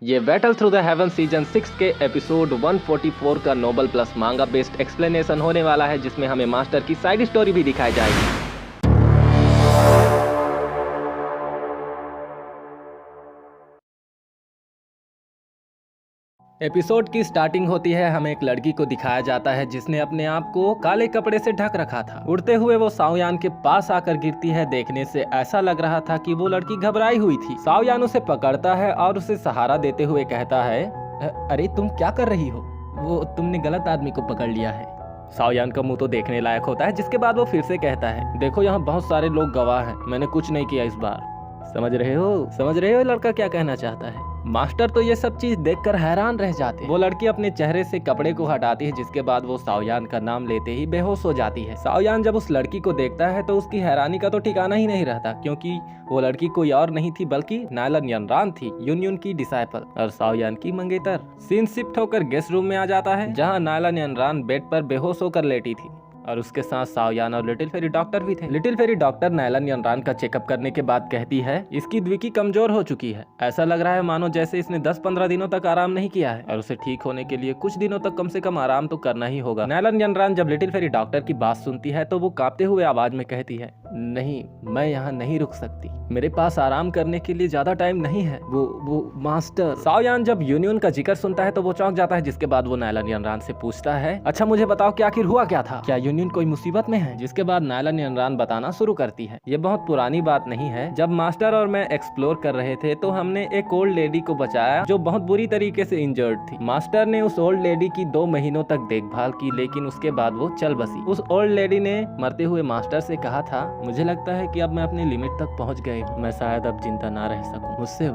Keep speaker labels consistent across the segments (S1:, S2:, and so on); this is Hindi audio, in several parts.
S1: ये battle through the haven season 6 के एपिसोड 144 का नोबल प्लस मांगा बेस्ड एक्सप्लेनेशन होने वाला है, जिसमें हमें मास्टर की साइड स्टोरी भी दिखाई जाएगी। एपिसोड की स्टार्टिंग होती है, हमें एक लड़की को दिखाया जाता है जिसने अपने आप को काले कपड़े से ढक रखा था। उड़ते हुए वो साओयान के पास आकर गिरती है। देखने से ऐसा लग रहा था कि वो लड़की घबराई हुई थी। साओयान उसे पकड़ता है और उसे सहारा देते हुए कहता है, अरे तुम क्या कर रही हो? वो तुमने गलत आदमी को पकड़ लिया है। साओयान का मुंह तो देखने लायक होता है, जिसके बाद वो फिर से कहता है, देखो यहाँ बहुत सारे लोग गवाह हैं, मैंने कुछ नहीं किया इस बार। समझ रहे हो लड़का क्या कहना चाहता है? मास्टर तो ये सब चीज देखकर हैरान रह जाते हैं। वो लड़की अपने चेहरे से कपड़े को हटाती है, जिसके बाद वो साओयान का नाम लेते ही बेहोश हो जाती है। साओयान जब उस लड़की को देखता है तो उसकी हैरानी का तो ठिकाना ही नहीं रहता, क्योंकि वो लड़की कोई और नहीं थी बल्कि नायलन यनरान थी, यूनियन की डिसाइपल और साओयान की मंगेतर। सीन शिफ्ट होकर गेस्ट रूम में आ जाता है, जहाँ नायलन यनरान बेड पर बेहोश होकर लेटी थी और उसके साथ साओयान और लिटिल फेरी डॉक्टर भी थे। लिटिल फेरी डॉक्टर नायलन यनरान का चेकअप करने के बाद कहती है, इसकी द्विकी कमजोर हो चुकी है। ऐसा लग रहा है मानो जैसे इसने 10-15 दिनों तक आराम नहीं किया है और उसे ठीक होने के लिए कुछ दिनों तक कम से कम आराम तो करना ही होगा। नायलन यनरान जब लिटिल फेरी डॉक्टर की बात सुनती है तो वो कांपते हुए आवाज में कहती है, नहीं, मैं यहाँ नहीं रुक सकती, मेरे पास आराम करने के लिए ज्यादा टाइम नहीं है। वो मास्टर। साओयान जब यूनियन का जिक्र सुनता है तो वो चौंक जाता है, जिसके बाद वो नायलन यनरान से पूछता है, अच्छा मुझे बताओ कि आखिर हुआ क्या था? क्या यूनियन कोई मुसीबत में है? जिसके बाद नायलन यनरान बताना शुरू करती है, ये बहुत पुरानी बात नहीं है। जब मास्टर और मैं एक्सप्लोर कर रहे थे तो हमने एक ओल्ड लेडी को बचाया जो बहुत बुरी तरीके से इंजर्ड थी। मास्टर ने उस ओल्ड लेडी की 2 महीनों तक देखभाल की, लेकिन उसके बाद वो चल बसी। उस ओल्ड लेडी ने मरते हुए मास्टर से कहा था, मुझे लगता है कि अब मैं अपनी लिमिट तक पहुंच गई हूँ, मैं शायद अब जिंदा ना रह सकूं। मुझसे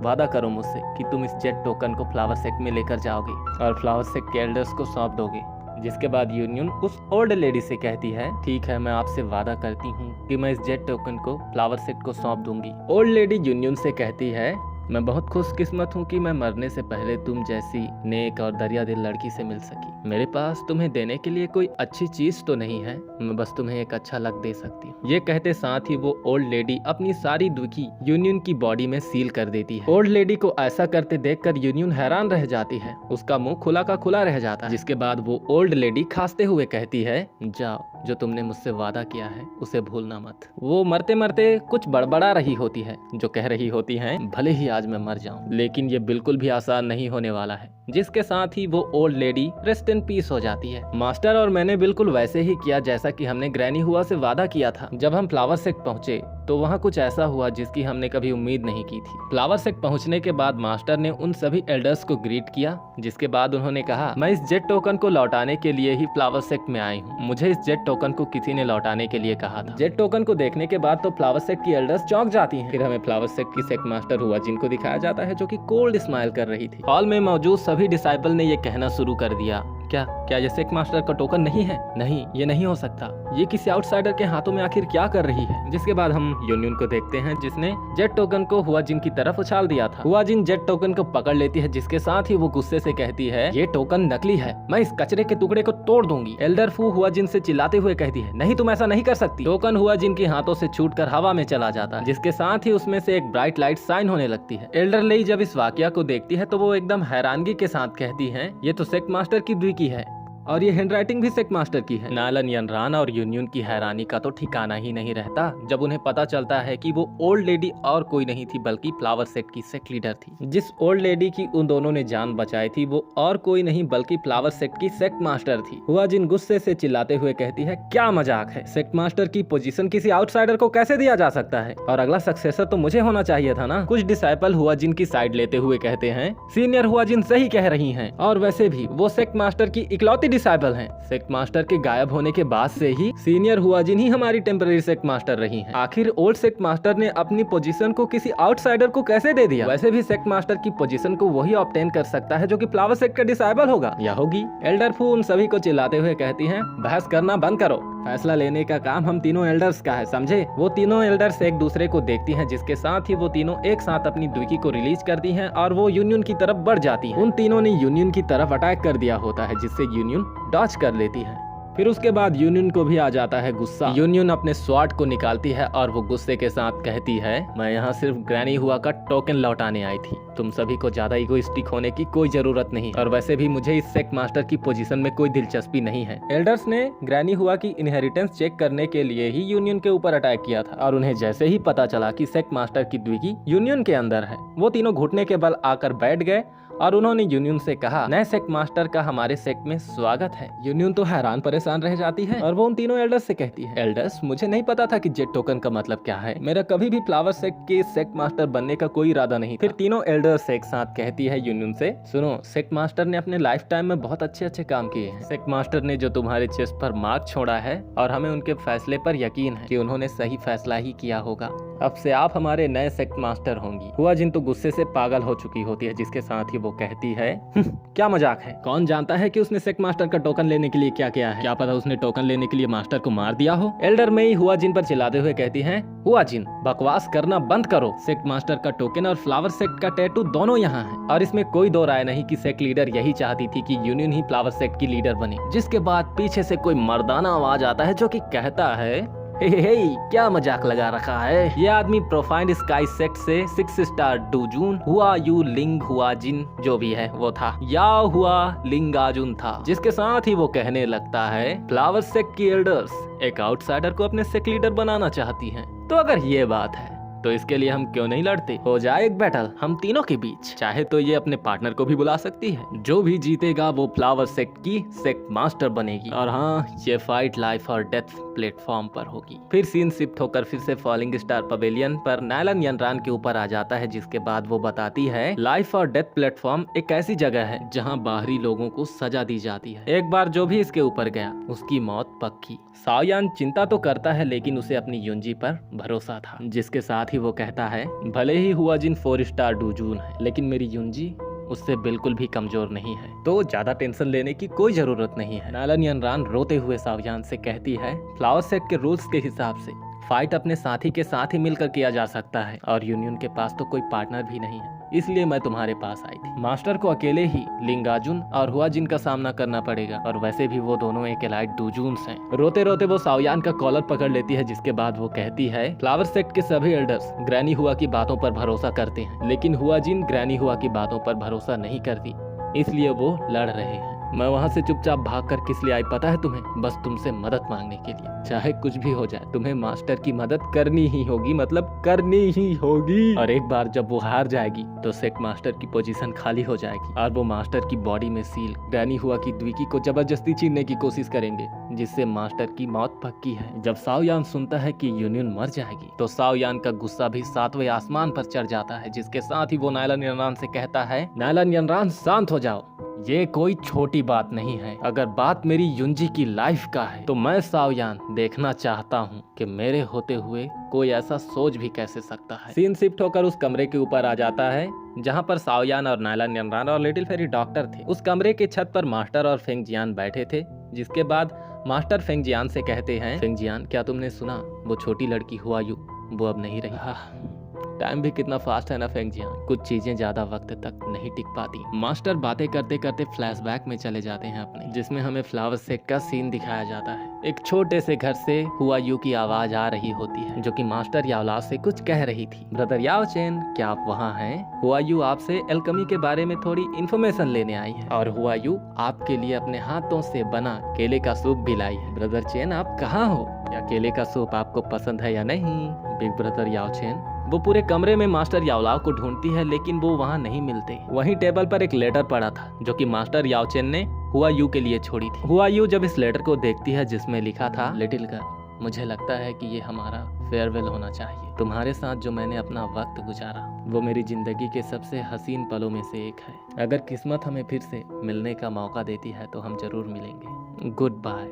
S1: वादा करो मुझसे कि तुम इस जेट टोकन को फ्लावर सेक्ट में लेकर जाओगे और फ्लावर सेक्ट के एल्डर्स को सौंप दोगे। जिसके बाद यूनियन उस ओल्ड लेडी से कहती है, ठीक है, मैं आपसे वादा करती हूँ कि मैं इस जेट टोकन को फ्लावर सेक्ट को सौंप दूंगी। ओल्ड लेडी यूनियन से कहती है, मैं बहुत खुशकिस्मत हूँ कि मैं मरने से पहले तुम जैसी नेक और दरिया दिल लड़की से मिल सकी। मेरे पास तुम्हें देने के लिए कोई अच्छी चीज तो नहीं है, मैं बस तुम्हें एक अच्छा लक दे सकती हूँ। ये कहते साथ ही वो ओल्ड लेडी अपनी सारी दुखी यूनियन की बॉडी में सील कर देती है। ओल्ड लेडी को ऐसा करते देखकर यूनियन हैरान रह जाती है, उसका मुंह खुला का खुला रह जाता है। जिसके बाद वो ओल्ड लेडी खांसते हुए कहती है, जाओ, जो तुमने मुझसे वादा किया है उसे भूलना मत। वो मरते मरते कुछ बड़बड़ा रही होती है, जो कह रही होती है, भले ही आज मैं मर जाऊं, लेकिन ये बिल्कुल भी आसान नहीं होने वाला है। जिसके साथ ही वो old lady rest in peace हो जाती है। मास्टर और मैंने बिल्कुल वैसे ही किया जैसा कि हमने ग्रैनी हुआ से वादा किया था। जब हम फ्लावर सेक्ट पहुंचे तो वहाँ कुछ ऐसा हुआ जिसकी हमने कभी उम्मीद नहीं की थी। फ्लावर सेक्ट पहुंचने के बाद मास्टर ने उन सभी एल्डर्स को ग्रीट किया, जिसके बाद उन्होंने कहा, मैं इस जेट टोकन को लौटाने के लिए ही फ्लावर सेक्ट में आई हूँ। मुझे इस जेट टोकन को किसी ने लौटाने के लिए कहा था। जेट टोकन को देखने के बाद तो फ्लावर सेक्ट की एल्डर्स चौंक जाती हैं। फिर हमें फ्लावर सेक्ट की सेक्ट मास्टर हुआ जिनको दिखाया जाता है, जो कि कोल्ड स्माइल कर रही थी। हॉल में मौजूद सभी डिसाइपल ने ये कहना शुरू कर दिया, क्या ये सेक्ट मास्टर का टोकन नहीं है? नहीं, ये नहीं हो सकता, ये किसी आउटसाइडर के हाथों में आखिर क्या कर रही है? जिसके बाद हम यूनियन को देखते हैं, जिसने जेट टोकन को हुआ जिन की तरफ उछाल दिया था। हुआ जिन जेट टोकन को पकड़ लेती है, जिसके साथ ही वो गुस्से से कहती है, ये टोकन नकली है, मैं इस कचरे के टुकड़े को तोड़ दूंगी। एल्डर फू हुआ जिन से चिल्लाते हुए कहती है, नहीं, तुम ऐसा नहीं कर सकती। टोकन हुआ जिन के हाथों से छूटकर हवा में चला जाता है, जिसके साथ ही उसमें से एक ब्राइट लाइट साइन होने लगती है। एल्डर लेई जब इस वाकया को देखती है तो वो एकदम हैरानगी के साथ कहती है, ये तो सेक्ट मास्टर की द्विकी है और ये हैंडराइटिंग भी सेक्ट मास्टर की है। नायलन यनरान और यूनियन की हैरानी का तो ठिकाना ही नहीं रहता जब उन्हें पता चलता है कि वो ओल्ड लेडी और कोई नहीं थी बल्कि फ्लावर सेक्ट की सेक्ट लीडर थी। जिस ओल्ड लेडी की उन दोनों ने जान बचाई थी वो और कोई नहीं बल्कि फ्लावर सेक्ट की सेक्ट मास्टर थी। हुआ जिन गुस्से से चिल्लाते हुए कहती है, क्या मजाक है? सेक्ट मास्टर की पोजीशन किसी आउटसाइडर को कैसे दिया जा सकता है? और अगला सक्सेसर तो मुझे होना चाहिए था ना। कुछ डिसाइपल हुआ जिन की साइड लेते हुए कहते हैं, सीनियर हुआ जिन सही कह रही हैं, और वैसे भी वो सेक्ट मास्टर की इकलौती डिसाइपल हैं। सेक्ट मास्टर के गायब होने के बाद से ही सीनियर हुआ जिन ही हमारी टेम्पररी सेक्ट मास्टर रही हैं। आखिर ओल्ड सेक्ट मास्टर ने अपनी पोजीशन को किसी आउटसाइडर को कैसे दे दिया? वैसे भी सेक्ट मास्टर की पोजीशन को वही ऑब्टेन कर सकता है जो कि फ्लावर सेक्ट का डिसाइबल होगा या होगी। एल्डर फू उन सभी को चिल्लाते हुए कहती हैं, बहस करना बंद करो, फैसला लेने का काम हम तीनों एल्डर्स का है, समझे? वो तीनों एल्डर्स एक दूसरे को देखती हैं, जिसके साथ ही वो तीनों एक साथ अपनी द्विकी को रिलीज करती हैं और वो यूनियन की तरफ बढ़ जाती हैं। उन तीनों ने यूनियन की तरफ अटैक कर दिया होता है, जिससे यूनियन डॉज कर लेती है। फिर उसके बाद यूनियन को भी आ जाता है गुस्सा। यूनियन अपने स्वॉर्ड को निकालती है और वो गुस्से के साथ कहती है, मैं यहाँ सिर्फ ग्रैनी हुआ का टोकन लौटाने आई थी, तुम सभी को ज्यादा इगोइस्टिक होने की कोई जरूरत नहीं, और वैसे भी मुझे इस सेक्ट मास्टर की पोजीशन में कोई दिलचस्पी नहीं है। एल्डर्स ने ग्रैनी हुआ की इनहेरिटेंस चेक करने के लिए ही यूनियन के ऊपर अटैक किया था, और उन्हें जैसे ही पता चला कि सेक्ट मास्टर की द्विगी यूनियन के अंदर है, वो तीनों घुटने के बल आकर बैठ गए और उन्होंने यूनियन से कहा, नए सेक्ट मास्टर का हमारे सेक्ट में स्वागत है। यूनियन तो हैरान परेशान रह जाती है और वो उन तीनों एल्डर्स से कहती है, एल्डर्स मुझे नहीं पता था कि जेट टोकन का मतलब क्या है, मेरा कभी भी फ्लावर सेक्ट के सेक्ट मास्टर बनने का कोई इरादा नहीं था। फिर तीनों एल्डर्स एक साथ कहती है यूनियन से, सुनो, सेक्ट मास्टर ने अपने लाइफ टाइम में बहुत अच्छे काम किए हैं। सेक्ट मास्टर ने जो तुम्हारे चेस्ट पर मार्क छोड़ा है, और हमें उनके फैसले पर यकीन है कि उन्होंने सही फैसला ही किया होगा। अब से आप हमारे नए सेक्ट मास्टर होंगी। हुआ जिन तो गुस्से से पागल हो चुकी होती है, जिसके साथ ही वो कहती है, क्या मजाक है, कौन जानता है कि उसने सेक्ट मास्टर का टोकन लेने के लिए क्या किया है, क्या पता उसने टोकन लेने के लिए मास्टर को मार दिया हो। एल्डर में ही हुआ जिन पर चिल्लाते हुए कहती है, हुआ जिन बकवास करना बंद करो, सेक्ट मास्टर का टोकन और फ्लावर सेक्ट का टैटू दोनों यहाँ है, और इसमें कोई दो राय नहीं कि सेक्ट लीडर यही चाहती थी कि यूनियन ही फ्लावर सेक्ट की लीडर बने। जिसके बाद पीछे से कोई मर्दाना आवाज आता है जो कि कहता है, हे क्या मजाक लगा रखा है, ये आदमी प्रोफाइंड स्काई सेक्ट से 6 स्टार डूजून हुआ यू लिंग हुआ जिन जो भी है वो था, या हुआ लिंगाजुन था, जिसके साथ ही वो कहने लगता है, फ्लावर सेक्ट की एल्डर्स एक आउटसाइडर को अपने सेक्ट लीडर बनाना चाहती हैं, तो अगर ये बात है तो इसके लिए हम क्यों नहीं लड़ते, हो जाए एक बैटल हम तीनों के बीच, चाहे तो ये अपने पार्टनर को भी बुला सकती है, जो भी जीतेगा वो फ्लावर सेक्ट की सेक्ट मास्टर बनेगी, और हाँ, ये फाइट लाइफ और डेथ प्लेटफॉर्म पर होगी। फिर सीन शिफ्ट होकर फिर से फॉलिंग स्टार पवेलियन पर नायलन यनरान के ऊपर आ जाता है, जिसके बाद वो बताती है, लाइफ और डेथ प्लेटफॉर्म एक ऐसी जगह है जहाँ बाहरी लोगों को सजा दी जाती है, एक बार जो भी इसके ऊपर गया उसकी मौत पक्की। साओयान चिंता तो करता है लेकिन उसे अपनी युंजी पर भरोसा था, जिसके साथ ही वो कहता है, भले ही हुआ जिन 4 स्टार डूजून है, लेकिन मेरी युंजी उससे बिल्कुल भी कमजोर नहीं है, तो ज्यादा टेंशन लेने की कोई जरूरत नहीं है। नायलन यनरान रोते हुए साओयान से कहती है, फ्लावर सेक्ट के रूल्स के हिसाब से फाइट अपने साथी के साथ ही मिलकर किया जा सकता है, और यूनियन के पास तो कोई पार्टनर भी नहीं है, इसलिए मैं तुम्हारे पास आई थी। मास्टर को अकेले ही लिंगाजुन और हुआ जिन का सामना करना पड़ेगा, और वैसे भी वो दोनों एक एलाइट डूजून्स हैं। रोते रोते वो साओयान का कॉलर पकड़ लेती है, जिसके बाद वो कहती है, फ्लावर सेक्ट के सभी एल्डर्स ग्रैनी हुआ की बातों पर भरोसा करते हैं, लेकिन हुआ जिन ग्रैनी हुआ की बातों पर भरोसा नहीं करती, इसलिए वो लड़ रहे हैं। मैं वहाँ से चुपचाप भागकर किस लिए आई पता है तुम्हें? बस तुमसे मदद मांगने के लिए, चाहे कुछ भी हो जाए तुम्हें मास्टर की मदद करनी ही होगी, मतलब करनी ही होगी। और एक बार जब वो हार जाएगी तो सेक्ट मास्टर की पोजीशन खाली हो जाएगी, और वो मास्टर की बॉडी में सील ग्रैनी हुआ की द्विकी को जबरदस्ती छीनने की कोशिश करेंगे, जिससे मास्टर की मौत पक्की है। जब साओयान सुनता है कि यूनियन मर जाएगी तो साओयान का गुस्सा भी 7वें आसमान पर चढ़ जाता है, जिसके साथ ही वो नायलन यनरान से कहता है, नायलन यनरान शांत हो जाओ, ये कोई छोटी बात नहीं है, अगर बात मेरी युंजी की लाइफ का है तो मैं साओयान देखना चाहता हूँ कि मेरे होते हुए कोई ऐसा सोच भी कैसे सकता है। सीन शिफ्ट होकर उस कमरे के ऊपर आ जाता है जहाँ पर साओयान और नायलन यनरान और लिटिल फेरी डॉक्टर थे। उस कमरे के छत पर मास्टर और फेंग जियान बैठे थे, जिसके बाद मास्टर फेंग जियान से कहते हैं, फेंग जियान क्या तुमने सुना, वो छोटी लड़की हुआ यू वो अब नहीं रही। टाइम भी कितना फास्ट है ना फेंग जियान, कुछ चीजें ज्यादा वक्त तक नहीं टिक पाती। मास्टर बातें करते करते फ्लैशबैक में चले जाते हैं अपने, जिसमें हमें फ्लावर सेक्ट का सीन दिखाया जाता है। एक छोटे से घर से हुआ यू की आवाज आ रही होती है, जो कि मास्टर याओलाओ से कुछ कह रही थी। ब्रदर याओ चेन, क्या आप वहाँ हैं? हुआ यू आपसे एल्केमी के बारे में थोड़ी इन्फॉर्मेशन लेने आई है, और हुआ यू आपके लिए अपने हाथों से बना केले का सूप भी लाई है। ब्रदर चेन आप कहाँ हो? क्या केले का सूप आपको पसंद है या नहीं? बिग ब्रदर याओ चेन वो पूरे कमरे में मास्टर याओलाओ को ढूंढती है, लेकिन वो वहाँ नहीं मिलते। वहीं टेबल पर एक लेटर पड़ा था जो कि मास्टर याओ चेन ने हुआ यू के लिए छोड़ी थी। हुआ यू जब इस लेटर को देखती है जिसमें लिखा था, लिटिल गर्ल, मुझे लगता है कि ये हमारा फेयरवेल होना चाहिए। तुम्हारे साथ जो मैंने अपना वक्त गुजारा वो मेरी जिंदगी के सबसे हसीन पलों में से एक है। अगर किस्मत हमें फिर से मिलने का मौका देती है तो हम जरूर मिलेंगे। गुड बाय,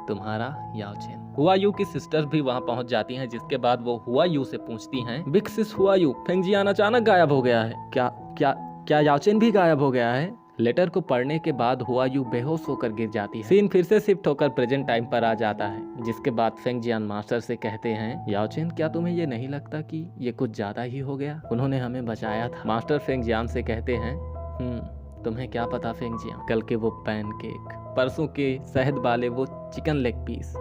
S1: तुम्हारा याओ चेन। हुआ यू की सिस्टर्स भी वहाँ पहुँच जाती हैं, जिसके बाद वो हुआ यू से पूछती हैं, बिग सिस हुआ यू, फेंग जियान अचानक गायब हो गया है, क्या याओ चेन भी गायब हो गया है? लेटर को पढ़ने के बाद हुआ यू बेहोश होकर गिर जाती है। सीन फिर से शिफ्ट होकर प्रेजेंट टाइम पर आ जाता है, जिसके बाद फेंग जियान मास्टर से कहते हैं, याओ चेन क्या तुम्हें ये नहीं लगता कि ये कुछ ज्यादा ही हो गया? उन्होंने हमें बचाया था। मास्टर फेंग जियान से कहते हैं, तुम्हें क्या पता फेंगजियान, कल के वो पैनकेक, परसों के शहद वाले वो चिकन लेग पीस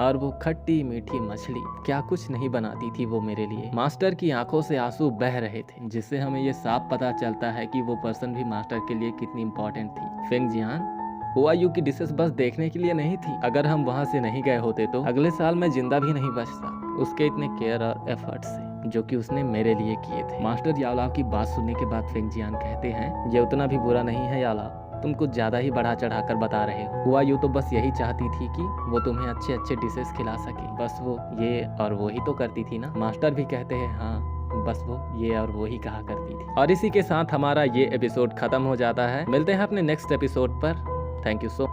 S1: और वो खट्टी मीठी मछली, क्या कुछ नहीं बनाती थी वो मेरे लिए। मास्टर की आंखों से आंसू बह रहे थे, जिससे हमें ये साफ पता चलता है कि वो पर्सन भी मास्टर के लिए कितनी इम्पोर्टेंट थी। फेंगजियान, हुआ यू की डिशेस बस देखने के लिए नहीं थी। अगर हम वहाँ से नहीं गए होते तो अगले साल मैं जिंदा भी नहीं बचता, उसके इतने केयर और एफर्ट से जो कि उसने मेरे लिए किए थे। मास्टर याओलाओ की बात सुनने के बाद फेंगजियान कहते हैं, ये उतना भी बुरा नहीं है याओलाओ, तुम कुछ ज्यादा ही बढ़ा चढ़ाकर बता रहे हो। हुआ यूं तो बस यही चाहती थी कि वो तुम्हें अच्छे अच्छे डिशेस खिला सके, बस वो ये और वो ही तो करती थी ना। मास्टर भी कहते हैं हाँ, बस वो ये और वो ही कहा करती थी। और इसी के साथ हमारा ये एपिसोड खत्म हो जाता है। मिलते हैं अपने नेक्स्ट एपिसोड पर। Thank you so